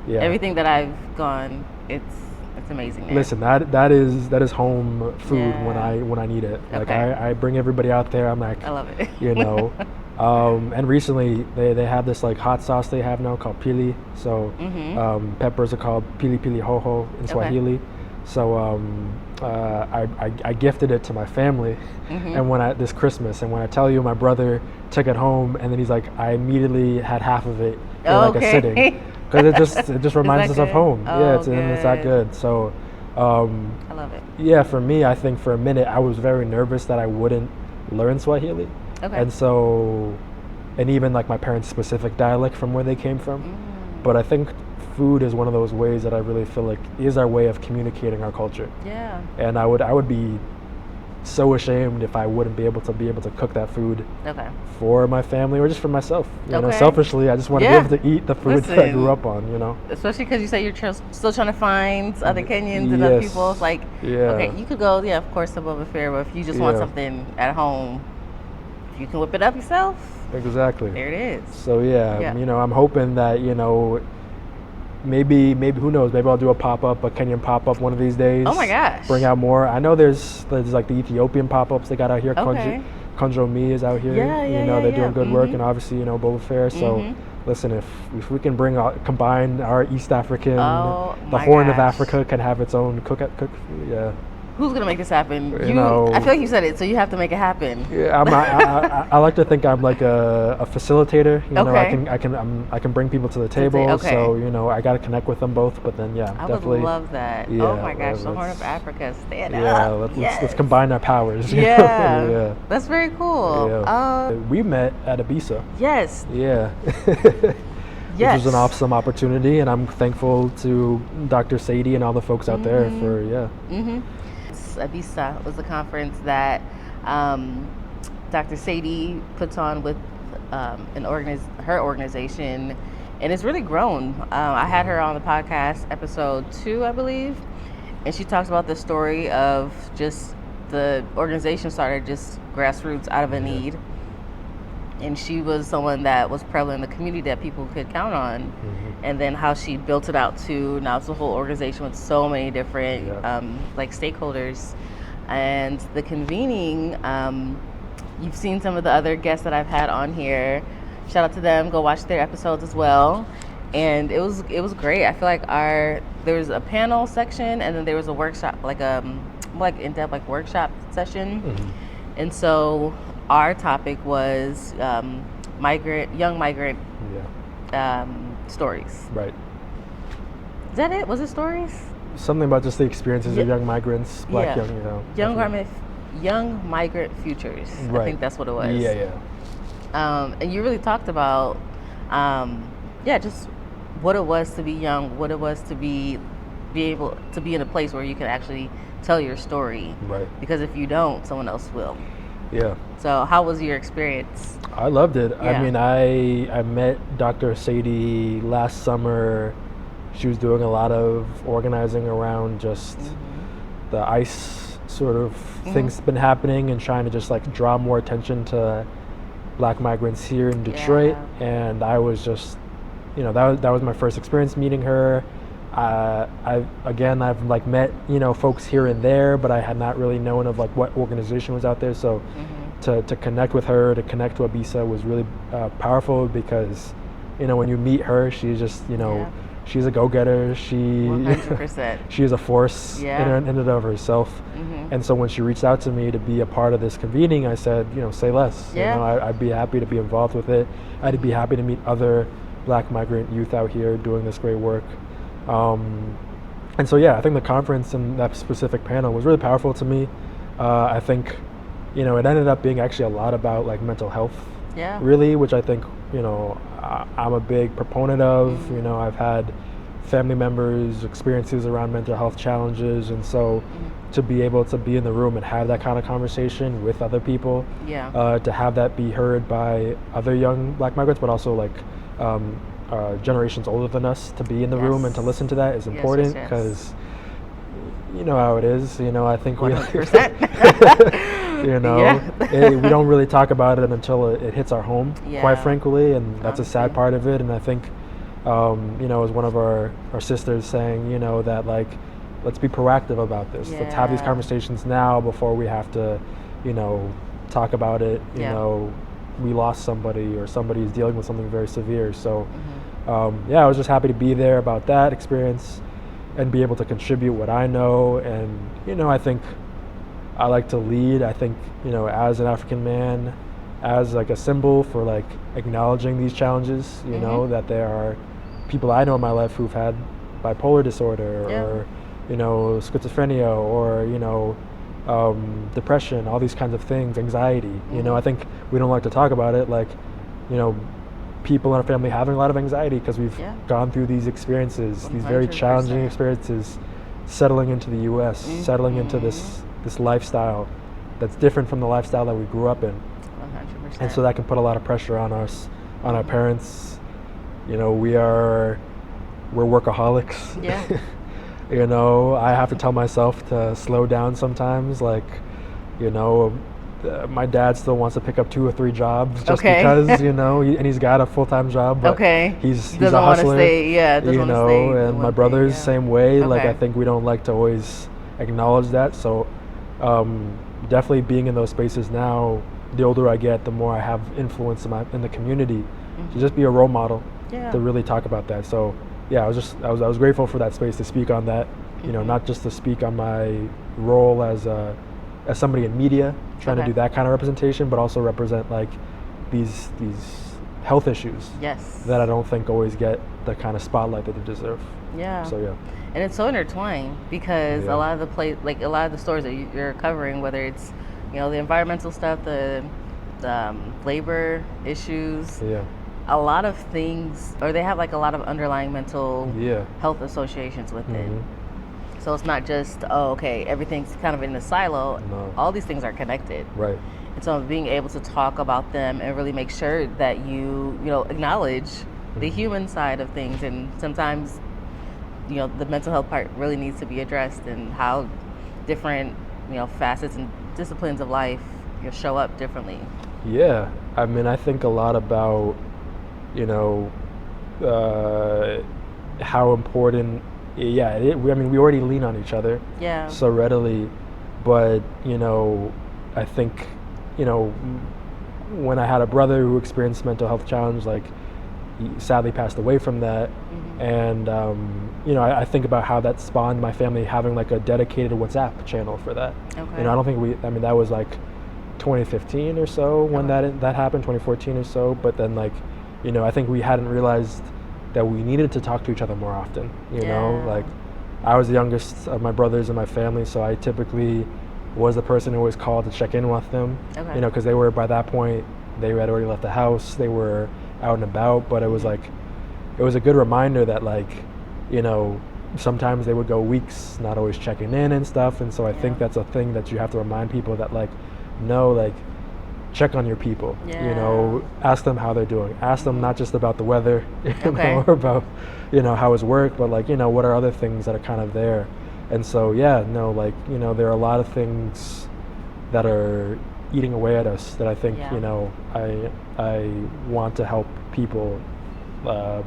Everything that I've gone, it's amazing. There. Listen, that is home food when I need it. Like I bring everybody out there. I'm like, I love it. And recently they have this like hot sauce they have now called pili. So peppers are called pili pili hoho in Swahili. So I gifted it to my family, and this Christmas, and when I tell you, my brother took it home, and then he's like, I immediately had half of it in a sitting, because it just reminds us of home. It's that good. So I love it. Yeah, for me, I think for a minute I was very nervous that I wouldn't learn Swahili, and even like my parents' specific dialect from where they came from. But I think food is one of those ways that I really feel like is our way of communicating our culture. Yeah. And I would be so ashamed if I wouldn't be able to cook that food for my family or just for myself. Selfishly, I just want to be able to eat the food that I grew up on, Especially because you say you're still trying to find other Kenyans and other people. It's like, okay, you could go, of course, to Boba Fair, but if you just want something at home, you can whip it up yourself. Exactly. There it is. So I'm hoping that, maybe who knows, maybe I'll do a Kenyan pop-up one of these days. Oh my gosh. Bring out more. I know there's like the Ethiopian pop-ups they got out here. Konjo Mi is out here. They're doing good work, and obviously, Boba Fair. So listen, if we can combine our East African, the Horn of Africa can have its own cook. Who's gonna make this happen? I feel like you said it, so you have to make it happen. Yeah, I like to think I'm like a facilitator. I can bring people to the table. So I got to connect with them both. But then I definitely. would love that. Yeah, oh my gosh, the Horn of Africa, stand up. Let's combine our powers. Yeah, that's very cool. Yeah. We met at Ibiza. Yes. Yeah. Which was an awesome opportunity, and I'm thankful to Dr. Sadie and all the folks out there for Ibiza was a conference that Dr. Sadie puts on with her organization, and it's really grown. I had her on the podcast episode 2, I believe, and she talks about the story of just the organization started just grassroots out of a need, and she was someone that was prevalent in the community that people could count on, and then how she built it out to now it's a whole organization with so many different stakeholders, and the convening. You've seen some of the other guests that I've had on here. Shout out to them. Go watch their episodes as well. And it was great. I feel like there was a panel section, and then there was a workshop, in-depth workshop session, and so. Our topic was young migrant stories. Right. Is that it? Was it stories? Something about just the experiences of young migrants, young migrant futures. Right. I think that's what it was. Yeah. And you really talked about, just what it was to be young, what it was to be able to be in a place where you can actually tell your story. Right. Because if you don't, someone else will. Yeah. So how was your experience? I loved it. Yeah. I mean, I met Dr. Sadie last summer. She was doing a lot of organizing around just the ICE sort of things that's been happening, and trying to just draw more attention to Black migrants here in Detroit. And I was just, that was my first experience meeting her. I've met folks here and there, but I had not really known of what organization was out there. So to connect with her, to connect to Ibiza was really powerful, because when you meet her, she's just she's a go-getter. She 100%. She is a force in and of herself. And so when she reached out to me to be a part of this convening, I said, say less. I'd be happy to be involved with it. I'd be happy to meet other Black migrant youth out here doing this great work. And so I think the conference and that specific panel was really powerful to me. I think it ended up being actually a lot about mental health Yeah. really, which I think, I'm a big proponent of. I've had family members experiences around mental health challenges, and so to be able to be in the room and have that kind of conversation with other people, to have that be heard by other young Black migrants, but also like generations older than us, to be in the room and to listen to that is important, because you know how it is. I think 100%. We don't really talk about it until it hits our home, quite frankly, and that's a sad part of it. And I think, as one of our sisters saying, that like, let's be proactive about this. Let's have these conversations now before we have to, talk about it. We lost somebody, or somebody's dealing with something very severe. So, I was just happy to be there about that experience and be able to contribute what I know. And, I think I like to lead. I think, as an African man, as like a symbol for like acknowledging these challenges, that there are people I know in my life who've had bipolar disorder or, schizophrenia or, depression, all these kinds of things, anxiety. I think we don't like to talk about it. Like, people in our family having a lot of anxiety because we've gone through these experiences, 100%. These very challenging experiences, settling into the U.S., settling into this lifestyle that's different from the lifestyle that we grew up in. 100%. And so that can put a lot of pressure on us, on our parents. We're workaholics. Yeah. I have to tell myself to slow down sometimes. Like, my dad still wants to pick up 2 or 3 jobs just because, and he's got a full-time job, but he's doesn't a hustler, doesn't want to stay and my brother's same way. Like, I think we don't like to always acknowledge that. So, definitely being in those spaces now, the older I get, the more I have influence in the community to just be a role model, to really talk about that. So, I was grateful for that space to speak on that, not just to speak on my role as somebody in media, trying to do that kind of representation, but also represent like these health issues that I don't think always get the kind of spotlight that they deserve. So and it's so intertwined, because a lot of the stories that you're covering, whether it's the environmental stuff, the labor issues, a lot of things, or they have like a lot of underlying mental health associations with it. So it's not just, everything's kind of in a silo. No. All these things are connected. Right. And so being able to talk about them and really make sure that you acknowledge the human side of things. And sometimes, the mental health part really needs to be addressed, and how different, facets and disciplines of life show up differently. Yeah. I mean, I think a lot about, how important. We already lean on each other so readily, but I think when I had a brother who experienced mental health challenge, like, he sadly passed away from that, and I think about how that spawned my family having like a dedicated WhatsApp channel for that. I don't think that was like 2015 or so when that happened, 2014 or so, but then like I think we hadn't realized that we needed to talk to each other more often. Like, I was the youngest of my brothers in my family, so I typically was the person who always called to check in with them. Because they were, by that point, they had already left the house, they were out and about, but it was like, it was a good reminder that like, sometimes they would go weeks not always checking in and stuff, and so I think that's a thing that you have to remind people that like, no, like, check on your people, ask them how they're doing, ask them not just about the weather, or about, how is work, but like, what are other things that are kind of there. And so, there are a lot of things that are eating away at us that I think, I want to help people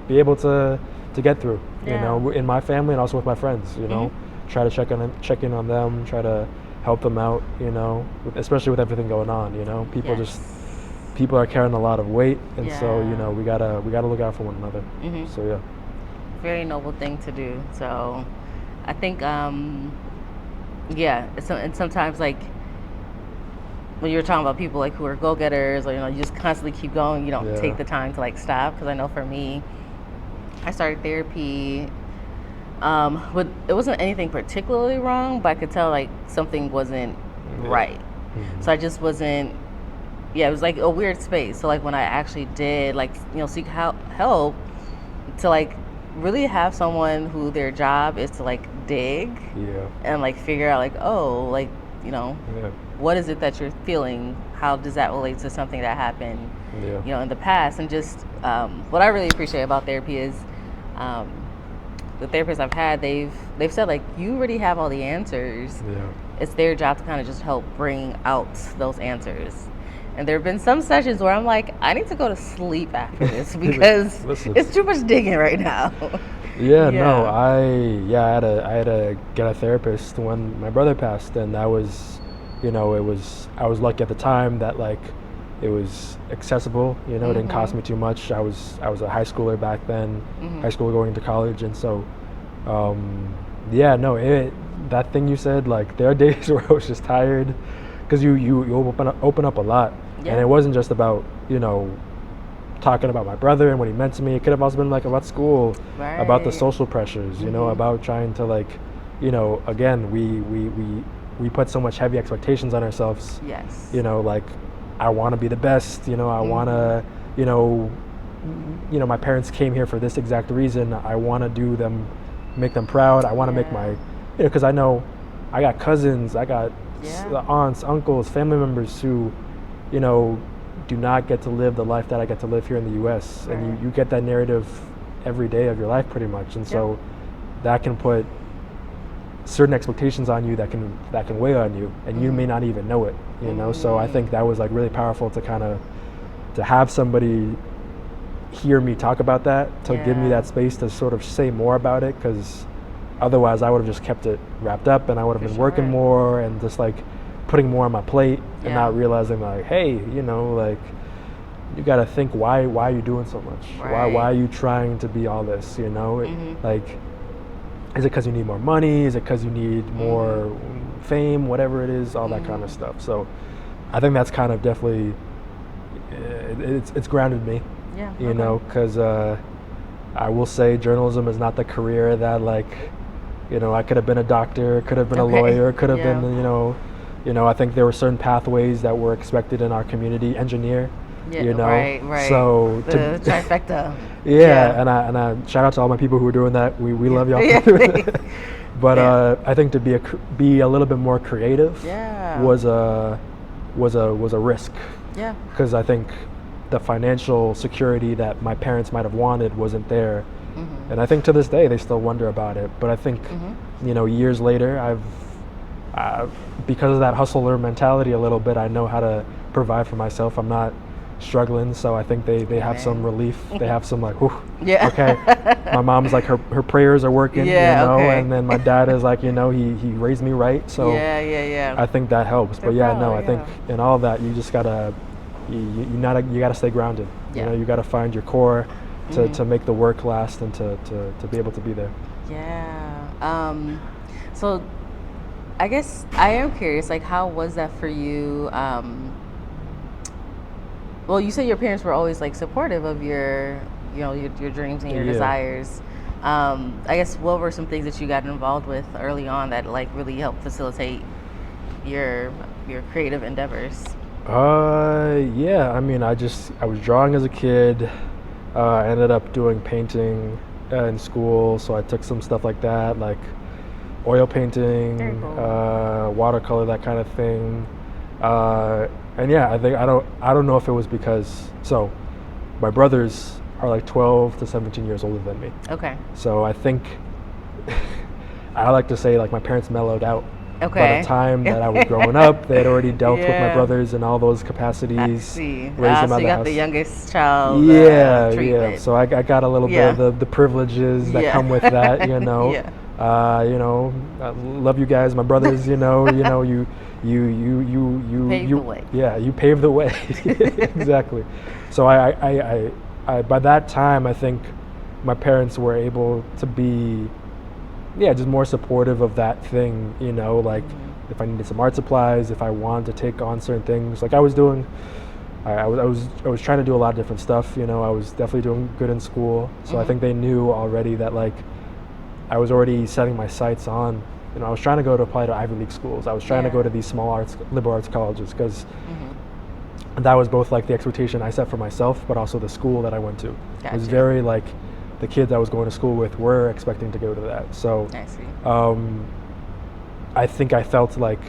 be able to get through, in my family and also with my friends, try to check in on them, try to help them out, especially with everything going on, people are carrying a lot of weight, and so, we gotta look out for one another. So very noble thing to do. So I think and sometimes like when you're talking about people like who are go-getters, or you just constantly keep going, you don't take the time to like stop. Because I know for me, I started therapy. But it wasn't anything particularly wrong, but I could tell like something wasn't right. So I just wasn't yeah, it was like a weird space. So like when I actually did like seek help to like really have someone who their job is to like dig Yeah. and like figure out like, oh, like Yeah. what is it that you're feeling, how does that relate to something that happened Yeah. in the past. And just what I really appreciate about therapy is um, the therapists I've had, they've said like, you already have all the answers. Yeah. It's their job to kind of just help bring out those answers. And there have been some sessions where I'm like, I need to go to sleep after this because it's too much digging right now. Yeah, no, I had to get a therapist when my brother passed, and that was, I was lucky at the time that like it was accessible, it didn't cost me too much. I was a high schooler back then, high school going into college, and so, that thing you said, like there are days where I was just tired, because you open up a lot, and it wasn't just about talking about my brother and what he meant to me. It could have also been like about school, about the social pressures, about trying to like, again, we put so much heavy expectations on ourselves. Yes. Like I want to be the best. I want to, my parents came here for this exact reason. I want to make them proud. I want to make my, because I know I got cousins, I got aunts, uncles, family members who, do not get to live the life that I get to live here in the U.S. And you get that narrative every day of your life pretty much, and so that can put certain expectations on you that can weigh on you, and you may not even know it, So I think that was like really powerful to have somebody hear me talk about that, to give me that space to sort of say more about it, because otherwise I would have just kept it wrapped up, and I would have been working more and just like putting more on my plate and not realizing like, hey, like you got to think, why are you doing so much? Why are you trying to be all this? Like, is it because you need more money? Is it because you need more fame? Whatever it is, all that kind of stuff. So I think that's kind of definitely it's grounded me. Because I will say journalism is not the career that like, I could have been a doctor, could have been a lawyer, could have been, I think there were certain pathways that were expected in our community. Engineer, right. So the trifecta. And I shout out to all my people who are doing that. We love y'all for doing that. But I think to be a little bit more creative was a risk. Yeah. Because I think the financial security that my parents might have wanted wasn't there. And I think to this day they still wonder about it. But I think years later, because of that hustler mentality a little bit, I know how to provide for myself. I'm not struggling, so I think they have some relief. They have some like, okay. My mom's like, her prayers are working, and then my dad is like, he raised me right, so I think that helps. But I think in all that you just gotta you gotta stay grounded. You gotta find your core to make the work last and to be able to be there. So I guess I am curious, like, how was that for you? Well, you said your parents were always like supportive of your dreams and your desires. I guess what were some things that you got involved with early on that like really helped facilitate your creative endeavors? I mean, I was drawing as a kid. I ended up doing painting in school, so I took some stuff like that, like oil painting, watercolor, that kind of thing. And I think I don't know if it was because, so my brothers are like 12 to 17 years older than me. Okay. So I think I like to say like my parents mellowed out. Okay. By the time that I was growing up, they had already dealt with my brothers in all those capacities. I see. Raised them so out you got house. the youngest child. Yeah. So I got a little bit of the privileges that come with that. I love you guys, my brothers. You paved the way. Yeah, you paved the way. Exactly. So I by that time, I think my parents were able to be just more supportive of that thing, like if I needed some art supplies, if I wanted to take on certain things, like I was doing, I was trying to do a lot of different stuff, I was definitely doing good in school, so I think they knew already that like I was already setting my sights on, I was trying to apply to Ivy League schools, I was trying to go to these small liberal arts colleges, because that was both like the expectation I set for myself, but also the school that I went to. It was very like the kids I was going to school with were expecting to go to that. So I see. I think I felt like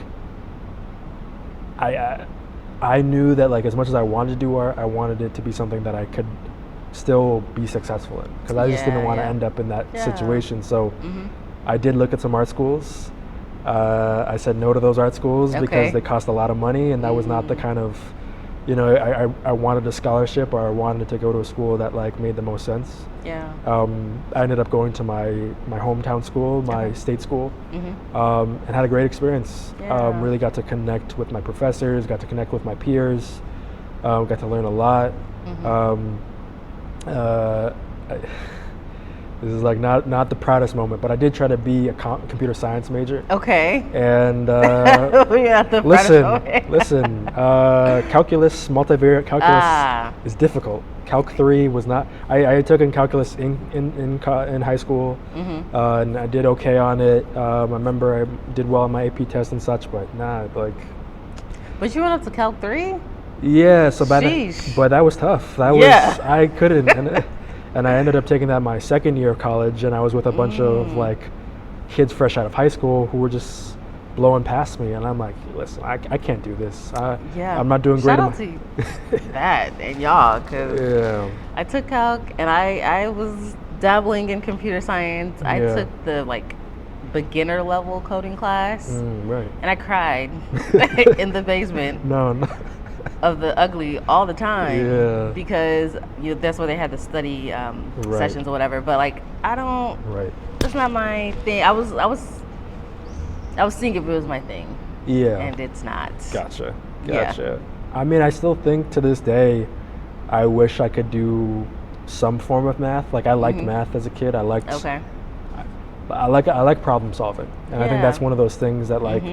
I knew that like as much as I wanted to do art, I wanted it to be something that I could still be successful in, because I just didn't want to end up in that situation. So I did look at some art schools. I said no to those art schools because they cost a lot of money, and that was not the kind of, you know, I wanted a scholarship, or I wanted to go to a school that like made the most sense. Yeah. I ended up going to my hometown school, my state school, and had a great experience. Really got to connect with my professors, got to connect with my peers, got to learn a lot. This is like not the proudest moment, but I did try to be a computer science major. Okay. And listen, calculus, multivariate calculus is difficult. Calc 3 was not. I had taken calculus in high school, and I did okay on it. I remember I did well on my AP test and such, but But you went up to Calc 3? Yeah, so but that was tough. That was I couldn't, and I ended up taking that my second year of college, and I was with a bunch of like kids fresh out of high school who were just blowing past me, and I'm like, listen, I can't do this. I'm not doing great. Shout out to that and y'all, because I took Calc, and I was dabbling in computer science. I took the like beginner level coding class, right, and I cried in the basement. No. Of the ugly all the time, because that's where they had the study sessions or whatever. But like, I don't. Right. That's not my thing. I was seeing if it was my thing. Yeah. And it's not. Gotcha. I mean, I still think to this day, I wish I could do some form of math. Like I liked math as a kid. I liked. Okay. I like problem solving, and I think that's one of those things that like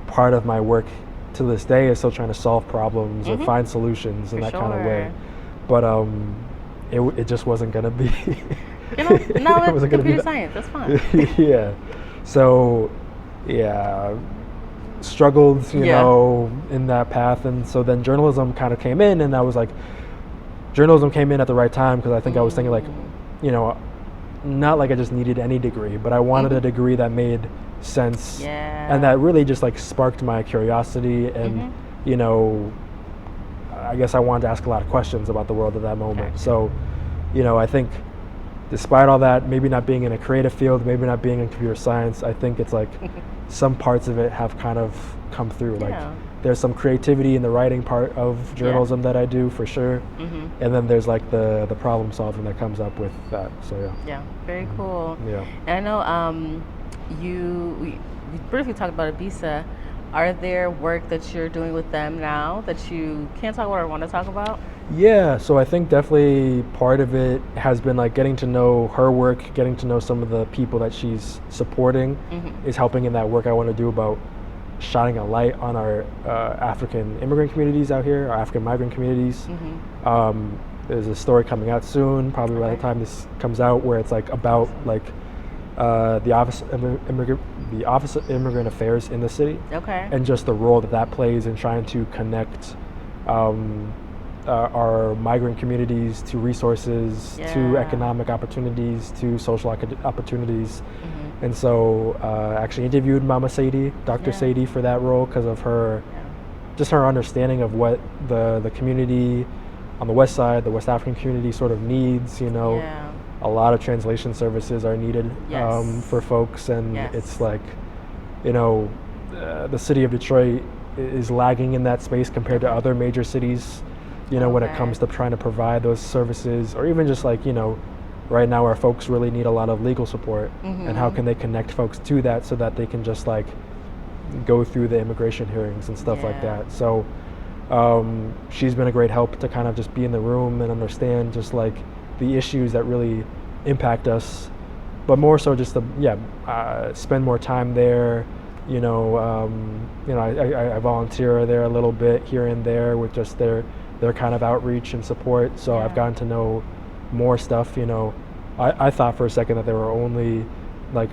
part of my work to this day is still trying to solve problems or find solutions in that kind of way, but it just wasn't gonna be. No, that's computer science. That's fine. So struggled, you know, in that path, and so then journalism kind of came in, and I was like, journalism came in at the right time, because I think I was thinking like, you know, not like I just needed any degree, but I wanted a degree that made sense, and that really just like sparked my curiosity, and you know, I guess I wanted to ask a lot of questions about the world at that moment. So, you know, I think despite all that, maybe not being in a creative field, maybe not being in computer science, I think it's like some parts of it have kind of come through. Like there's some creativity in the writing part of journalism that I do for sure, and then there's like the problem solving that comes up with that. So very cool. And I know we briefly talked about Ibiza. Are there work that you're doing with them now that you can't talk about or want to talk about? Yeah, so I think definitely part of it has been like getting to know her work, getting to know some of the people that she's supporting is helping in that work I want to do about shining a light on our African immigrant communities out here, our African migrant communities. There's a story coming out soon, probably by the time this comes out, where it's like about like the Office of Immigrant Affairs in the city, and just the role that plays in trying to connect our migrant communities to resources, to economic opportunities, to social opportunities. And so actually interviewed Mama Sadie, Dr. Sadie, for that role, because of her, just her understanding of what the community on the West Side, the West African community sort of needs, you know. A lot of translation services are needed for folks, and it's like, you know, the city of Detroit is lagging in that space compared to other major cities, you know, when it comes to trying to provide those services, or even just like, you know, right now our folks really need a lot of legal support, and how can they connect folks to that so that they can just like go through the immigration hearings and stuff like that. So she's been a great help to kind of just be in the room and understand just like the issues that really impact us, but more so just to spend more time there. You know, I volunteer there a little bit here and there with just their kind of outreach and support. So I've gotten to know more stuff. You know, I thought for a second that there were only like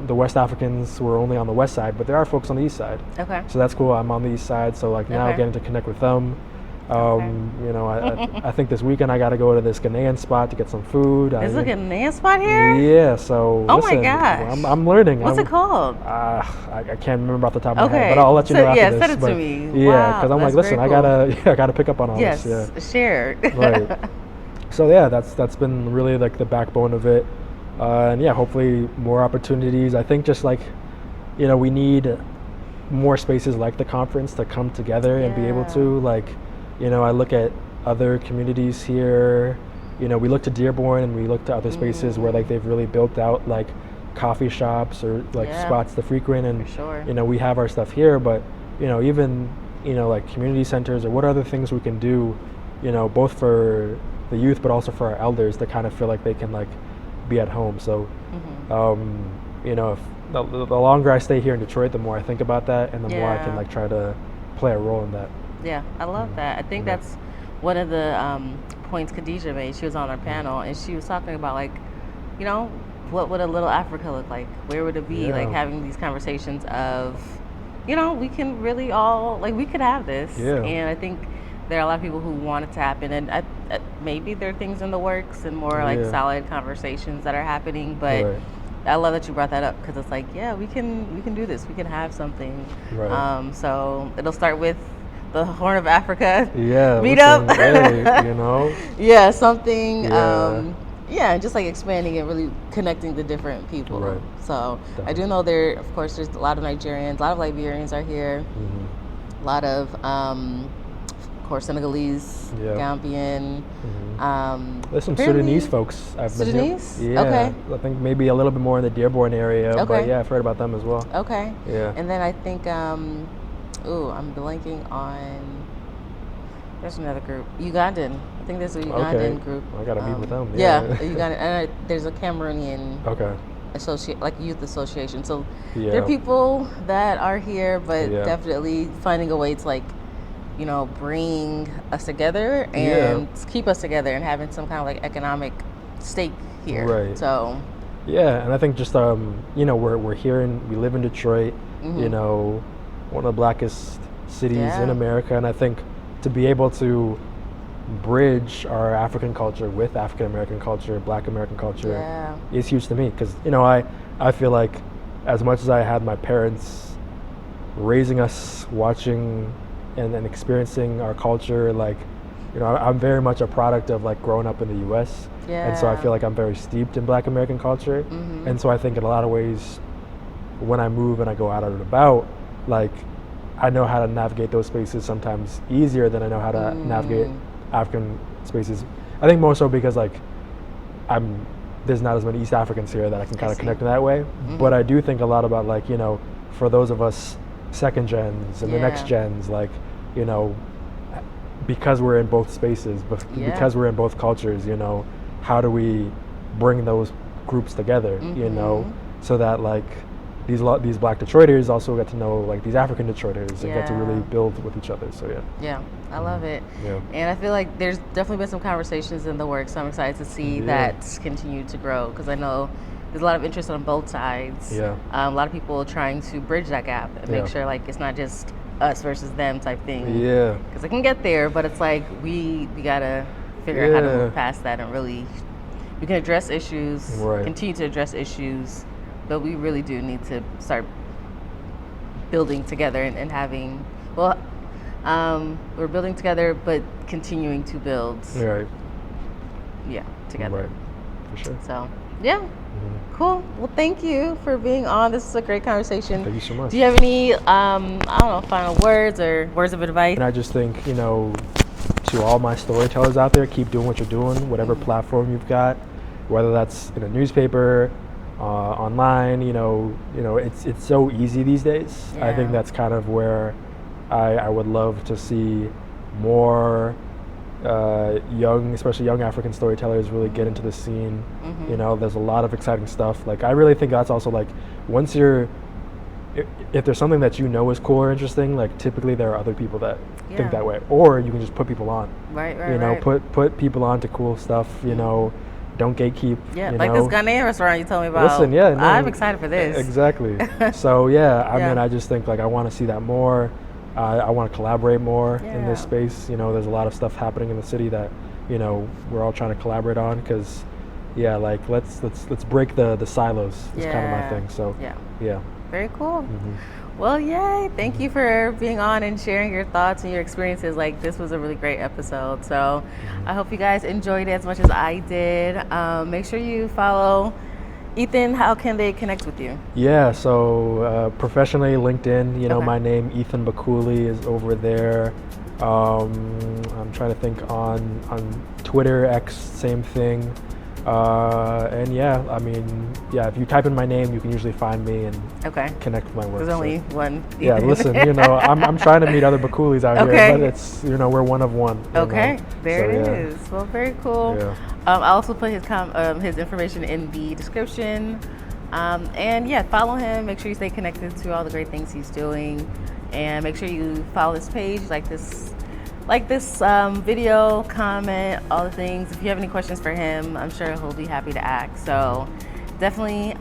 the West Africans were only on the west side, but there are folks on the east side. Okay. So that's cool. I'm on the east side, so like now getting to connect with them. You know, I think this weekend I got to go to this Ghanaian spot to get some food. Is there a Ghanaian spot here? Yeah. So oh listen, my gosh, I'm learning. What's it called? I can't remember off the top of my head, but I'll let you know after this. Yeah, send it to me. Yeah, because I'm like, listen, cool. I gotta pick up on all this. Yes, Yeah. share. Right. So yeah, that's been really like the backbone of it, and yeah, hopefully more opportunities. I think just like, you know, we need more spaces like the conference to come together and be able to like, you know, I look at other communities here. You know, we look to Dearborn and we look to other spaces where like they've really built out like coffee shops or like spots to frequent, and you know, we have our stuff here, but you know, even, you know, like community centers or what other things we can do, you know, both for the youth but also for our elders to kind of feel like they can like be at home. So you know, if the longer I stay here in Detroit, the more I think about that and the more I can like try to play a role in that. Yeah, I love that. I think that's one of the points Khadijah made. She was on our panel and she was talking about like, you know, what would a little Africa look like? Where would it be? Like having these conversations of, you know, we can really all, like we could have this. And I think there are a lot of people who want it to happen, and maybe there are things in the works and more like solid conversations that are happening, but I love that you brought that up, because it's like, yeah, we can do this. We can have something. So it'll start with the Horn of Africa meetup. Hey, you know. Something. Just like expanding and really connecting the different people. So I do know of course, there's a lot of Nigerians, a lot of Liberians are here, a lot of, of course, Senegalese, Gambian. There's some Sudanese folks. Sudanese? I think maybe a little bit more in the Dearborn area, but yeah, I've heard about them as well. And then I think, I'm blanking on, there's another group, Ugandan. I think there's a Ugandan group. I gotta meet with them. Ugandan, and there's a Cameroonian youth association. So there are people that are here, but definitely finding a way to like, you know, bring us together and keep us together and having some kind of like economic stake here. So and I think just you know, we're here and we live in Detroit, you know, one of the blackest cities in America, and I think to be able to bridge our African culture with African American culture, Black American culture is huge to me, because you know, I feel like as much as I had my parents raising us, watching and experiencing our culture, like, you know, I'm very much a product of like growing up in the U.S. And so I feel like I'm very steeped in Black American culture. And so I think in a lot of ways, when I move and I go out and about, like, I know how to navigate those spaces sometimes easier than I know how to navigate African spaces. I think more so because like there's not as many East Africans here that I can kind of connect in that way. But I do think a lot about like, you know, for those of us second gens and the next gens, like, you know, because we're in both spaces, but because we're in both cultures, you know, how do we bring those groups together, you know, so that like these Black Detroiters also get to know like these African Detroiters and get to really build with each other. So I love it. And I feel like there's definitely been some conversations in the works, so I'm excited to see that continue to grow, because I know there's a lot of interest on both sides. A lot of people trying to bridge that gap and make sure like it's not just us versus them type thing. Because it can get there, but it's like we gotta figure out how to move past that, and really we can address issues, continue to address issues, but we really do need to start building together and having, we're building together, but continuing to build. Together. For sure. So, cool. Well, thank you for being on. This is a great conversation. Thank you so much. Do you have any, final words or words of advice? And I just think, you know, to all my storytellers out there, keep doing what you're doing, whatever platform you've got, whether that's in a newspaper, online, you know, it's so easy these days. I think that's kind of where I would love to see more especially young African storytellers really get into the scene. You know, there's a lot of exciting stuff. Like, I really think that's also like, once if there's something that you know is cool or interesting, like typically there are other people that think that way, or you can just put people on. You know, put people on to cool stuff, you know, don't gatekeep. Yeah, you like know? this Ghanaian restaurant you told me about. Listen, yeah, no, I'm excited for this. Exactly. So yeah, I Yeah. mean, I just think like I want to see that more. I want to collaborate more in this Yeah. space. You know, there's a lot of stuff happening in the city that, you know, we're all trying to collaborate on because, yeah, like let's break the silos is kind of my Yeah. thing. So Yeah. yeah. Very cool. Mhm. Well, yay. Thank you for being on and sharing your thoughts and your experiences. Like, this was a really great episode. So I hope you guys enjoyed it as much as I did. Make sure you follow Ethan. How can they connect with you? Yeah, so professionally, LinkedIn, you know, Okay. my name, Ethan Bakuli, is over there. I'm trying to think on Twitter, X, same thing. And yeah, I mean, yeah, if you type in my name, you can usually find me and Okay. connect with my work. There's only one. Yeah, Ethan. listen, you know, I'm trying to meet other Bakulis out Okay. here, but it's, you know, we're one of one. you Okay, know? there So, it yeah. is. Well, very cool. Yeah. I'll also put his information in the description. And yeah, follow him. Make sure you stay connected to all the great things he's doing, and make sure you follow this page, like this video, comment, all the things. If you have any questions for him, I'm sure he'll be happy to ask. So definitely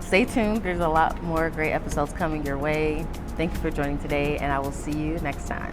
stay tuned. There's a lot more great episodes coming your way. Thank you for joining today, and I will see you next time.